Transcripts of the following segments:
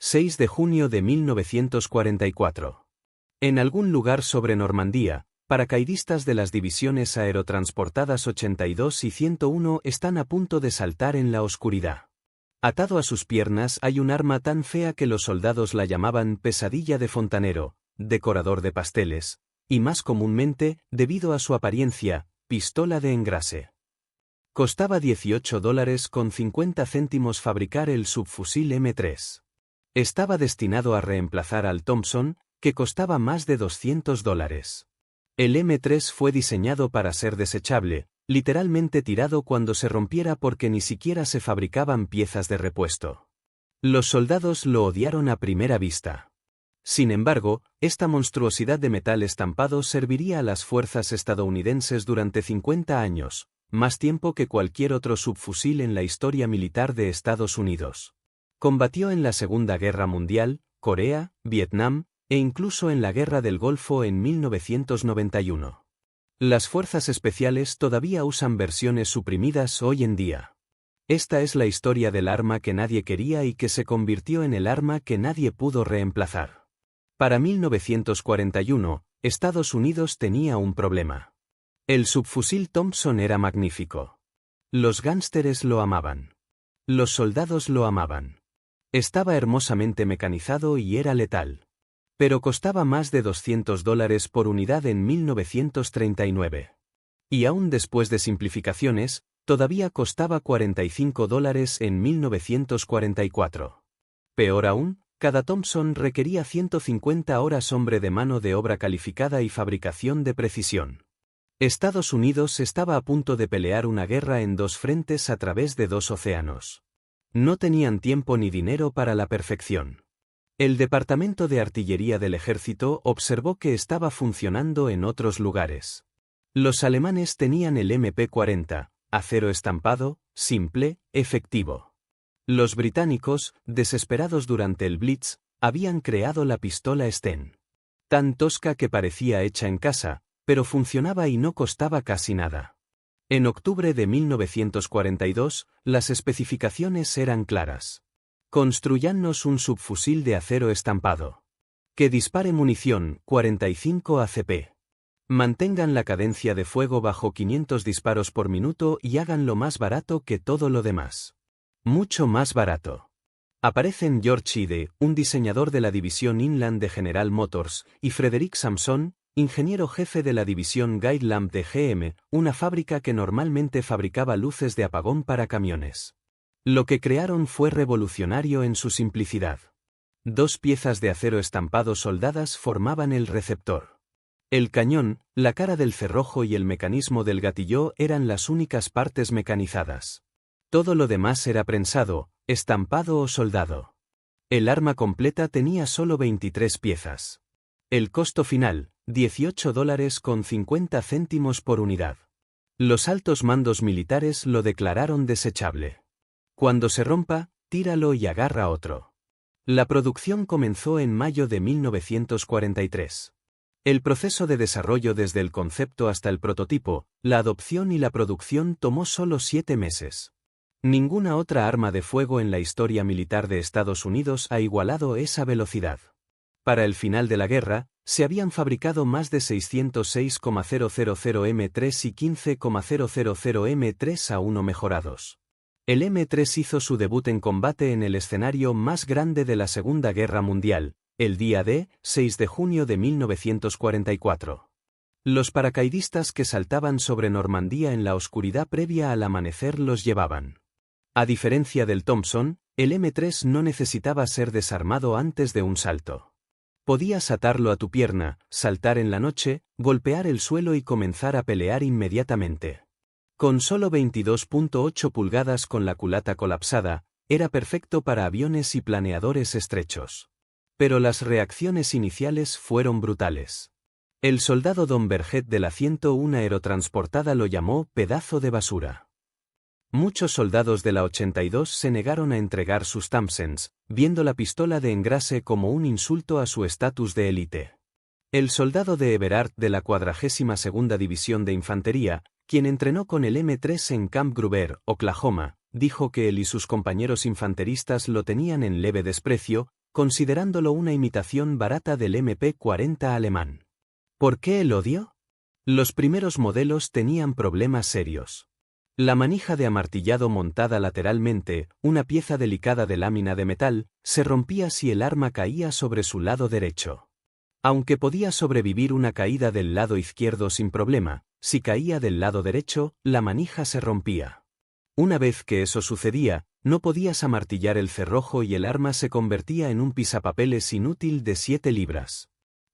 6 de junio de 1944. En algún lugar sobre Normandía, paracaidistas de las divisiones aerotransportadas 82 y 101 están a punto de saltar en la oscuridad. Atado a sus piernas hay un arma tan fea que los soldados la llamaban pesadilla de fontanero, decorador de pasteles, y más comúnmente, debido a su apariencia, pistola de engrase. Costaba $18.50 fabricar el subfusil M3. Estaba destinado a reemplazar al Thompson, que costaba más de $200. El M3 fue diseñado para ser desechable, literalmente tirado cuando se rompiera porque ni siquiera se fabricaban piezas de repuesto. Los soldados lo odiaron a primera vista. Sin embargo, esta monstruosidad de metal estampado serviría a las fuerzas estadounidenses durante 50 años, más tiempo que cualquier otro subfusil en la historia militar de Estados Unidos. Combatió en la Segunda Guerra Mundial, Corea, Vietnam, e incluso en la Guerra del Golfo en 1991. Las fuerzas especiales todavía usan versiones suprimidas hoy en día. Esta es la historia del arma que nadie quería y que se convirtió en el arma que nadie pudo reemplazar. Para 1941, Estados Unidos tenía un problema. El subfusil Thompson era magnífico. Los gánsteres lo amaban. Los soldados lo amaban. Estaba hermosamente mecanizado y era letal. Pero costaba más de $200 por unidad en 1939. Y aún después de simplificaciones, todavía costaba $45 en 1944. Peor aún, cada Thompson requería 150 horas hombre de mano de obra calificada y fabricación de precisión. Estados Unidos estaba a punto de pelear una guerra en dos frentes a través de dos océanos. No tenían tiempo ni dinero para la perfección. El Departamento de Artillería del Ejército observó que estaba funcionando en otros lugares. Los alemanes tenían el MP-40, acero estampado, simple, efectivo. Los británicos, desesperados durante el Blitz, habían creado la pistola Sten. Tan tosca que parecía hecha en casa, pero funcionaba y no costaba casi nada. En octubre de 1942, las especificaciones eran claras. Construyannos un subfusil de acero estampado. Que dispare munición 45 ACP. Mantengan la cadencia de fuego bajo 500 disparos por minuto y háganlo más barato que todo lo demás. Mucho más barato. Aparecen George Ide, un diseñador de la división Inland de General Motors, y Frederick Sampson, ingeniero jefe de la división Guide Lamp de GM, una fábrica que normalmente fabricaba luces de apagón para camiones. Lo que crearon fue revolucionario en su simplicidad. Dos piezas de acero estampado soldadas formaban el receptor. El cañón, la cara del cerrojo y el mecanismo del gatillo eran las únicas partes mecanizadas. Todo lo demás era prensado, estampado o soldado. El arma completa tenía solo 23 piezas. El costo final, $18.50 por unidad. Los altos mandos militares lo declararon desechable. Cuando se rompa, tíralo y agarra otro. La producción comenzó en mayo de 1943. El proceso de desarrollo desde el concepto hasta el prototipo, la adopción y la producción tomó solo 7 meses. Ninguna otra arma de fuego en la historia militar de Estados Unidos ha igualado esa velocidad. Para el final de la guerra, se habían fabricado más de 606,000 M3 y 15,000 M3A1 mejorados. El M3 hizo su debut en combate en el escenario más grande de la Segunda Guerra Mundial, el día D, 6 de junio de 1944. Los paracaidistas que saltaban sobre Normandía en la oscuridad previa al amanecer los llevaban. A diferencia del Thompson, el M3 no necesitaba ser desarmado antes de un salto. Podías atarlo a tu pierna, saltar en la noche, golpear el suelo y comenzar a pelear inmediatamente. Con solo 22.8 pulgadas con la culata colapsada, era perfecto para aviones y planeadores estrechos. Pero las reacciones iniciales fueron brutales. El soldado Don Berget de la 101 aerotransportada lo llamó pedazo de basura. Muchos soldados de la 82 se negaron a entregar sus Thompsons, viendo la pistola de engrase como un insulto a su estatus de élite. El soldado de Everard de la 42ª División de Infantería, quien entrenó con el M3 en Camp Gruber, Oklahoma, dijo que él y sus compañeros infanteristas lo tenían en leve desprecio, considerándolo una imitación barata del MP-40 alemán. ¿Por qué el odio? Los primeros modelos tenían problemas serios. La manija de amartillado montada lateralmente, una pieza delicada de lámina de metal, se rompía si el arma caía sobre su lado derecho. Aunque podía sobrevivir una caída del lado izquierdo sin problema, si caía del lado derecho, la manija se rompía. Una vez que eso sucedía, no podías amartillar el cerrojo y el arma se convertía en un pisapapeles inútil de 7 libras.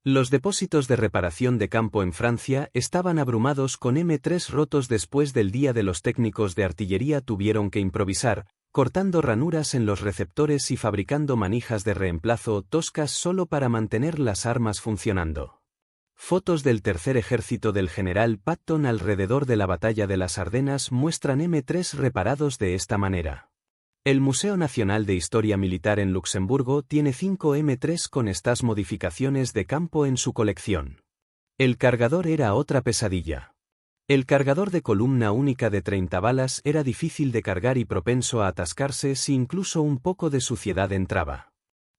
Los depósitos de reparación de campo en Francia estaban abrumados con M3 rotos después del día de los técnicos de artillería tuvieron que improvisar, cortando ranuras en los receptores y fabricando manijas de reemplazo toscas solo para mantener las armas funcionando. Fotos del tercer ejército del general Patton alrededor de la batalla de las Ardenas muestran M3 reparados de esta manera. El Museo Nacional de Historia Militar en Luxemburgo tiene 5 M3 con estas modificaciones de campo en su colección. El cargador era otra pesadilla. El cargador de columna única de 30 balas era difícil de cargar y propenso a atascarse si incluso un poco de suciedad entraba.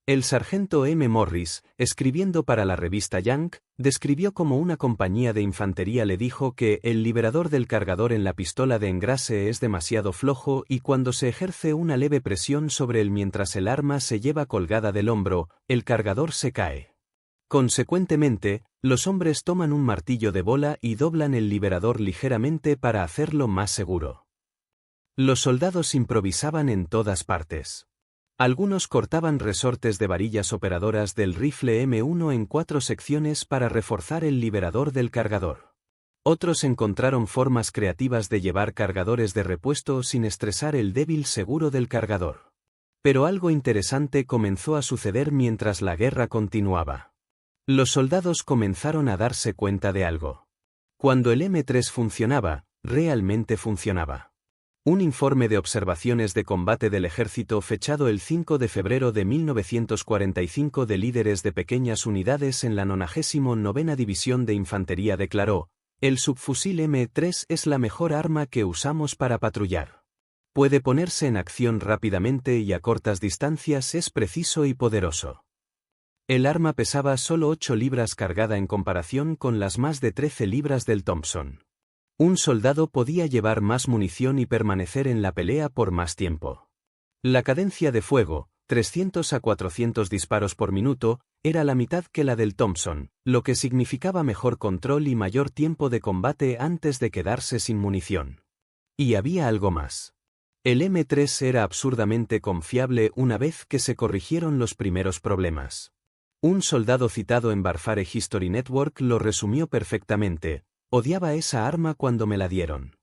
El sargento M. Morris, escribiendo para la revista Yank, describió cómo una compañía de infantería le dijo que el liberador del cargador en la pistola de engrase es demasiado flojo y cuando se ejerce una leve presión sobre él mientras el arma se lleva colgada del hombro, el cargador se cae. Consecuentemente, los hombres toman un martillo de bola y doblan el liberador ligeramente para hacerlo más seguro. Los soldados improvisaban en todas partes. Algunos cortaban resortes de varillas operadoras del rifle M1 en 4 secciones para reforzar el liberador del cargador. Otros encontraron formas creativas de llevar cargadores de repuesto sin estresar el débil seguro del cargador. Pero algo interesante comenzó a suceder mientras la guerra continuaba. Los soldados comenzaron a darse cuenta de algo. Cuando el M3 funcionaba, realmente funcionaba. Un informe de observaciones de combate del ejército fechado el 5 de febrero de 1945 de líderes de pequeñas unidades en la 99ª División de Infantería declaró, el subfusil M3 es la mejor arma que usamos para patrullar. Puede ponerse en acción rápidamente y a cortas distancias es preciso y poderoso. El arma pesaba solo 8 libras cargada en comparación con las más de 13 libras del Thompson. Un soldado podía llevar más munición y permanecer en la pelea por más tiempo. La cadencia de fuego, 300 a 400 disparos por minuto, era la mitad que la del Thompson, lo que significaba mejor control y mayor tiempo de combate antes de quedarse sin munición. Y había algo más. El M3 era absurdamente confiable una vez que se corrigieron los primeros problemas. Un soldado citado en Warfare History Network lo resumió perfectamente. Odiaba esa arma cuando me la dieron.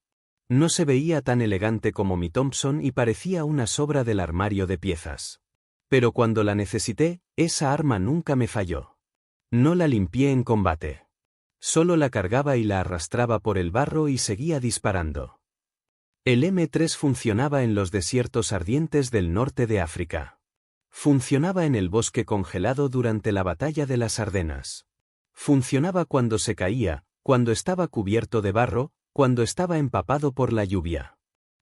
No se veía tan elegante como mi Thompson y parecía una sobra del armario de piezas. Pero cuando la necesité, esa arma nunca me falló. No la limpié en combate. Solo la cargaba y la arrastraba por el barro y seguía disparando. El M3 funcionaba en los desiertos ardientes del norte de África. Funcionaba en el bosque congelado durante la batalla de las Ardenas. Funcionaba cuando se caía, cuando estaba cubierto de barro, cuando estaba empapado por la lluvia.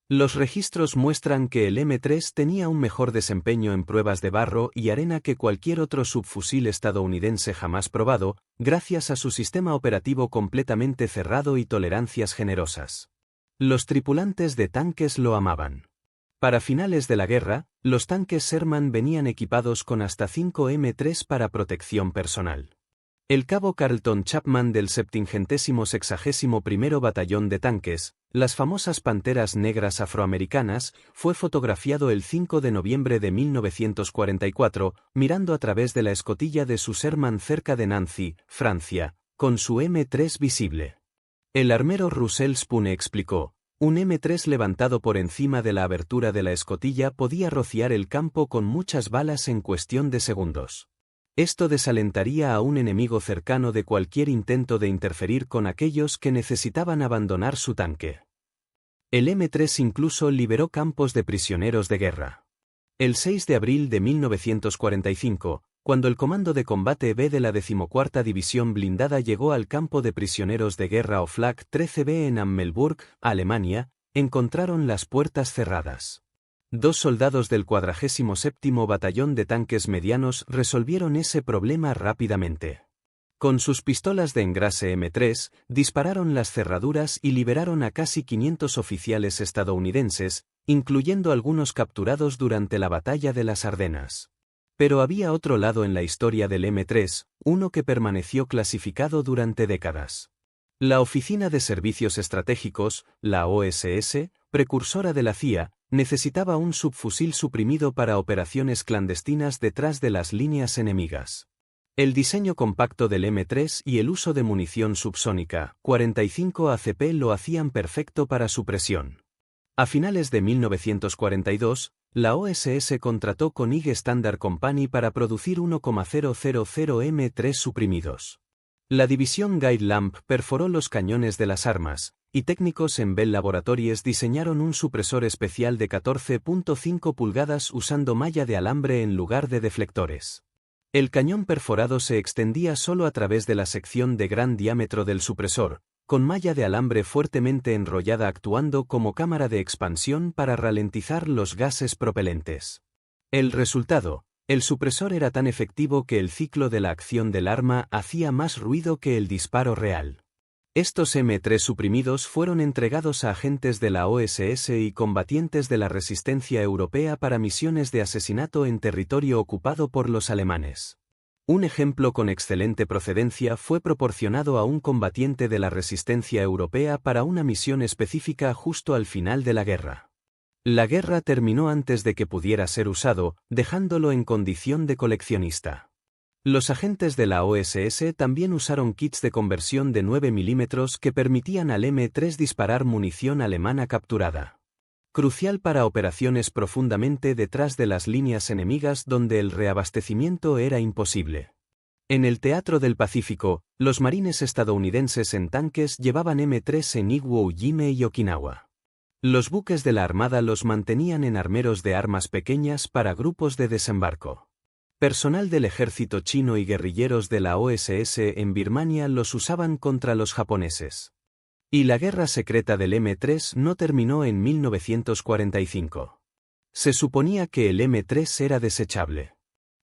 Los registros muestran que el M3 tenía un mejor desempeño en pruebas de barro y arena que cualquier otro subfusil estadounidense jamás probado, gracias a su sistema operativo completamente cerrado y tolerancias generosas. Los tripulantes de tanques lo amaban. Para finales de la guerra, los tanques Sherman venían equipados con hasta 5 M3 para protección personal. El cabo Carlton Chapman del 761º Batallón de Tanques, las famosas Panteras Negras Afroamericanas, fue fotografiado el 5 de noviembre de 1944, mirando a través de la escotilla de su Sherman cerca de Nancy, Francia, con su M3 visible. El armero Russell Spune explicó, un M3 levantado por encima de la abertura de la escotilla podía rociar el campo con muchas balas en cuestión de segundos. Esto desalentaría a un enemigo cercano de cualquier intento de interferir con aquellos que necesitaban abandonar su tanque. El M3 incluso liberó campos de prisioneros de guerra. El 6 de abril de 1945, cuando el Comando de Combate B de la 14ª División Blindada llegó al campo de prisioneros de guerra Oflag 13B en Ammelburg, Alemania, encontraron las puertas cerradas. Dos soldados del 47º Batallón de Tanques Medianos resolvieron ese problema rápidamente. Con sus pistolas de engrase M3, dispararon las cerraduras y liberaron a casi 500 oficiales estadounidenses, incluyendo algunos capturados durante la Batalla de las Ardenas. Pero había otro lado en la historia del M3, uno que permaneció clasificado durante décadas. La Oficina de Servicios Estratégicos, la OSS, precursora de la CIA, necesitaba un subfusil suprimido para operaciones clandestinas detrás de las líneas enemigas. El diseño compacto del M3 y el uso de munición subsónica, 45 ACP, lo hacían perfecto para su presión. A finales de 1942, la OSS contrató con IG Standard Company para producir 1,000 M3 suprimidos. La división Guy Lamp perforó los cañones de las armas, y técnicos en Bell Laboratories diseñaron un supresor especial de 14.5 pulgadas usando malla de alambre en lugar de deflectores. El cañón perforado se extendía solo a través de la sección de gran diámetro del supresor, con malla de alambre fuertemente enrollada actuando como cámara de expansión para ralentizar los gases propelentes. El resultado: el supresor era tan efectivo que el ciclo de la acción del arma hacía más ruido que el disparo real. Estos M3 suprimidos fueron entregados a agentes de la OSS y combatientes de la resistencia europea para misiones de asesinato en territorio ocupado por los alemanes. Un ejemplo con excelente procedencia fue proporcionado a un combatiente de la resistencia europea para una misión específica justo al final de la guerra. La guerra terminó antes de que pudiera ser usado, dejándolo en condición de coleccionista. Los agentes de la OSS también usaron kits de conversión de 9 mm que permitían al M3 disparar munición alemana capturada. Crucial para operaciones profundamente detrás de las líneas enemigas donde el reabastecimiento era imposible. En el Teatro del Pacífico, los marines estadounidenses en tanques llevaban M3 en Iwo Jima y Okinawa. Los buques de la Armada los mantenían en armeros de armas pequeñas para grupos de desembarco. Personal del ejército chino y guerrilleros de la OSS en Birmania los usaban contra los japoneses. Y la guerra secreta del M3 no terminó en 1945. Se suponía que el M3 era desechable.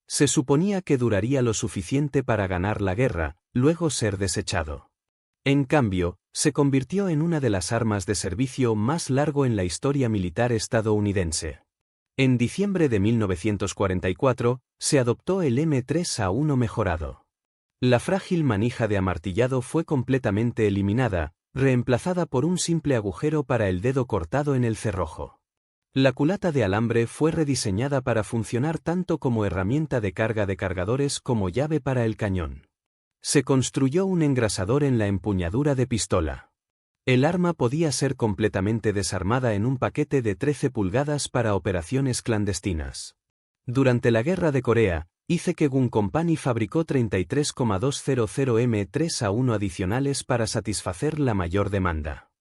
Se suponía que duraría lo suficiente para ganar la guerra, luego ser desechado. En cambio, se convirtió en una de las armas de servicio más largo en la historia militar estadounidense. En diciembre de 1944, se adoptó el M3A1 mejorado. La frágil manija de amartillado fue completamente eliminada, reemplazada por un simple agujero para el dedo cortado en el cerrojo. La culata de alambre fue rediseñada para funcionar tanto como herramienta de carga de cargadores como llave para el cañón. Se construyó un engrasador en la empuñadura de pistola. El arma podía ser completamente desarmada en un paquete de 13 pulgadas para operaciones clandestinas. Durante la Guerra de Corea, ICK Gun Company fabricó 33,200 M3A1 adicionales para satisfacer la mayor demanda.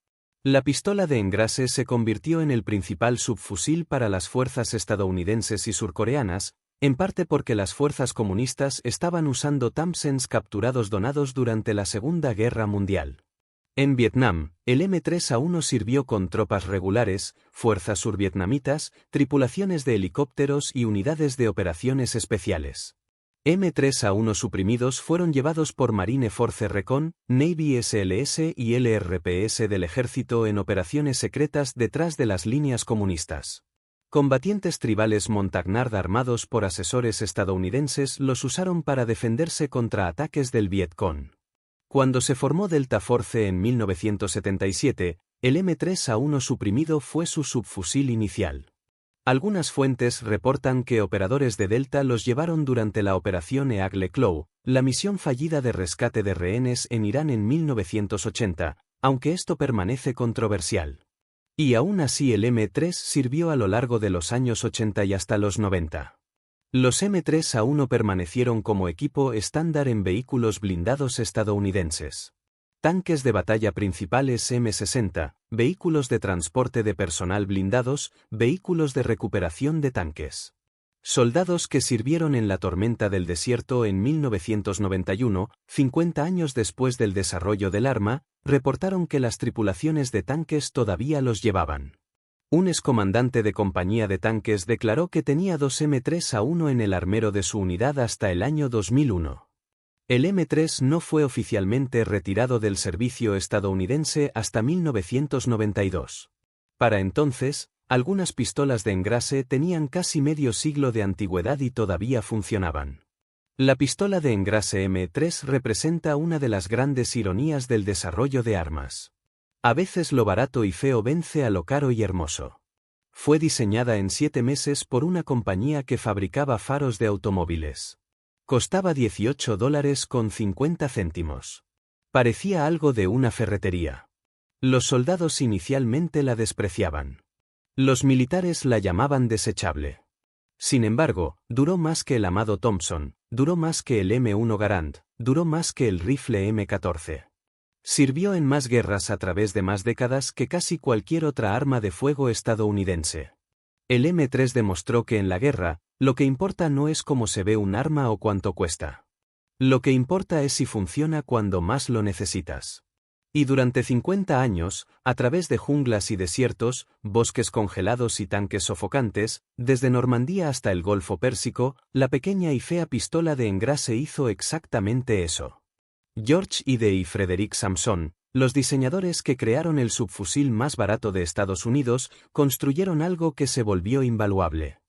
La pistola de engrase se convirtió en el principal subfusil para las fuerzas estadounidenses y surcoreanas, en parte porque las fuerzas comunistas estaban usando Thompsons capturados donados durante la Segunda Guerra Mundial. En Vietnam, el M3A1 sirvió con tropas regulares, fuerzas survietnamitas, tripulaciones de helicópteros y unidades de operaciones especiales. M3A1 suprimidos fueron llevados por Marine Force Recon, Navy SLS y LRPS del ejército en operaciones secretas detrás de las líneas comunistas. Combatientes tribales Montagnard armados por asesores estadounidenses los usaron para defenderse contra ataques del Vietcong. Cuando se formó Delta Force en 1977, el M3A1 suprimido fue su subfusil inicial. Algunas fuentes reportan que operadores de Delta los llevaron durante la operación Eagle Claw, la misión fallida de rescate de rehenes en Irán en 1980, aunque esto permanece controversial. Y aún así el M3 sirvió a lo largo de los años 80 y hasta los 90. Los M3A1 permanecieron como equipo estándar en vehículos blindados estadounidenses. Tanques de batalla principales M60, vehículos de transporte de personal blindados, vehículos de recuperación de tanques. Soldados que sirvieron en la tormenta del desierto en 1991, 50 años después del desarrollo del arma, reportaron que las tripulaciones de tanques todavía los llevaban. Un excomandante de compañía de tanques declaró que tenía 2 M3A1 en el armero de su unidad hasta el año 2001. El M3 no fue oficialmente retirado del servicio estadounidense hasta 1992. Para entonces, algunas pistolas de engrase tenían casi medio siglo de antigüedad y todavía funcionaban. La pistola de engrase M3 representa una de las grandes ironías del desarrollo de armas. A veces lo barato y feo vence a lo caro y hermoso. Fue diseñada en 7 meses por una compañía que fabricaba faros de automóviles. Costaba $18.50. Parecía algo de una ferretería. Los soldados inicialmente la despreciaban. Los militares la llamaban desechable. Sin embargo, duró más que el amado Thompson, duró más que el M1 Garand, duró más que el rifle M14. Sirvió en más guerras a través de más décadas que casi cualquier otra arma de fuego estadounidense. El M3 demostró que en la guerra, lo que importa no es cómo se ve un arma o cuánto cuesta. Lo que importa es si funciona cuando más lo necesitas. Y durante 50 años, a través de junglas y desiertos, bosques congelados y tanques sofocantes, desde Normandía hasta el Golfo Pérsico, la pequeña y fea pistola de engrase hizo exactamente eso. George Ide y Frederick Sampson, los diseñadores que crearon el subfusil más barato de Estados Unidos, construyeron algo que se volvió invaluable.